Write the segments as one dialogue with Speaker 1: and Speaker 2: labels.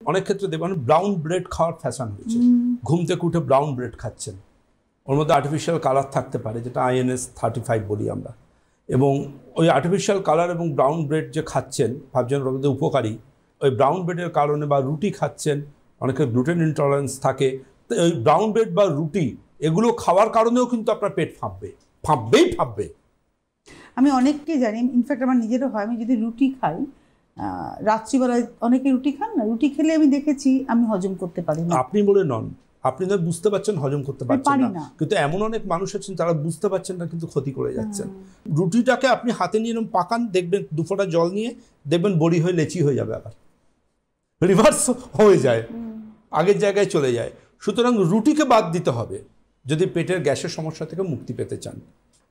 Speaker 1: অনেক ক্ষেত্রে দেখবেন ব্রাউন ব্রেড খাওয়ার ফ্যাশন হয়েছে, ঘুম থেকে উঠে ব্রাউন ব্রেড খাচ্ছেন, ওর মধ্যে আর্টিফিশিয়াল কালার থাকতে পারে যেটা INS-35 বলি আমরা, এবং ওই আর্টিফিশিয়াল কালার এবং ব্রাউন ব্রেড যে খাচ্ছেন ভাবছেন ওর মধ্যে উপকারী, ওই ব্রাউন ব্রেডের কারণে, বা রুটি খাচ্ছেন, অনেকের গ্লুটেন ইনটলারেন্স থাকে, তো ওই ব্রাউন ব্রেড বা রুটি এগুলো খাওয়ার কারণেও কিন্তু আপনার পেট ফাঁপবে।
Speaker 2: আমি অনেককে জানি, ইনফ্যাক্ট আমার নিজেরও হয়, আমি যদি রুটি খাই রাত্রিবেলায়, অনেকে রুটি খান না, রুটি খেলে আমি দেখেছি আমি হজম করতে পারি না।
Speaker 1: আপনি বলে নন, আপনি না বুঝতে পারছেন, হজম করতে পারছেন না, কিন্তু এমন অনেক মানুষ আছেন তারা বুঝতে পারছেন না কিন্তু ক্ষতি করে যাচ্ছেন। রুটিটাকে আপনি হাতে নিয়ে পাকান, দেখবেন 2 ফোঁটা জল নিয়ে দেখবেন বড়ি হয়ে লেচি হয়ে যাবে, আবার রিভার্স হয়ে যায়, আগের জায়গায় চলে যায়। সুতরাং রুটিকে বাদ দিতে হবে যদি পেটের গ্যাসের সমস্যা থেকে মুক্তি পেতে চান।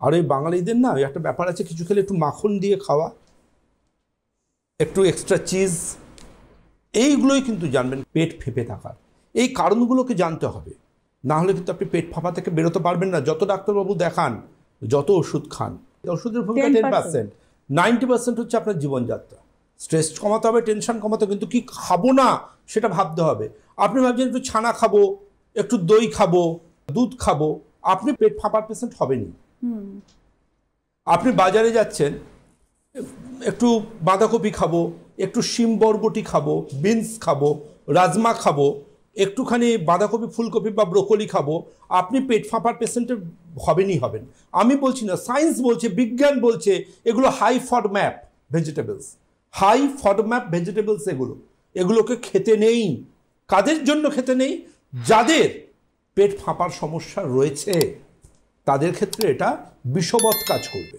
Speaker 1: আর এই বাঙালিদের না একটা ব্যাপার আছে, কিছু খেলে একটু মাখন দিয়ে খাওয়া, একটু এক্সট্রা চিজ, এইগুলোই কিন্তু জানবেন পেট ফেঁপে থাকার। এই কারণগুলোকে জানতে হবে, না হলে কিন্তু আপনি পেট ফাঁপা থেকে বেরোতে পারবেন না। যত ডাক্তারবাবু দেখান, যত ওষুধ খান, ওষুধের ভূমিকা 10%, 90% হচ্ছে আপনার জীবনযাত্রা। স্ট্রেস কমাতে হবে, টেনশন কমাতে হবে, কিন্তু কি খাবো না সেটা ভাবতে হবে। আপনি ভাবছেন একটু ছানা খাবো, একটু দই খাবো, দুধ খাবো, আপনি পেট ফাঁপার পেশেন্ট হবেনই। আপনি বাজারে যাচ্ছেন, একটু বাঁধাকপি খাবো, একটু শিম বরবটি খাবো, বিনস খাবো, রাজমা খাবো, একটুখানি বাঁধাকপি, ফুলকপি বা ব্রোকলি খাবো, আপনি পেট ফাঁপার পেশেন্টের হবেন। আমি বলছি না, সায়েন্স বলছে, বিজ্ঞান বলছে এগুলো হাই ফডম্যাপ ভেজিটেবলস, এগুলোকে খেতে নেই। কাদের জন্য খেতে নেই? যাদের পেট ফাঁপার সমস্যা রয়েছে, তাদের ক্ষেত্রে এটা বিষবৎ কাজ করবে।